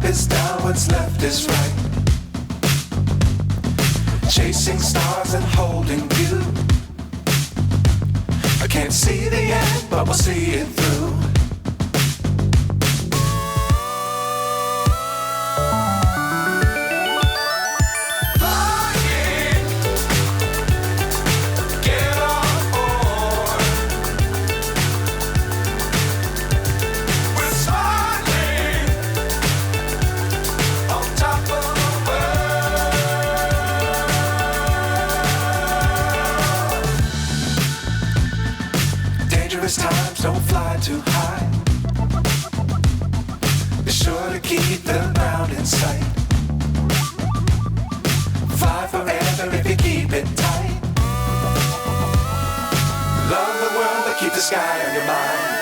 is down, what's left is right. Chasing stars and holding you. I can't see the end, but we'll see it through. Times don't fly too high. Be sure to keep the ground in sight. Fly forever if you keep it tight. Love the world, but keep the sky on your mind.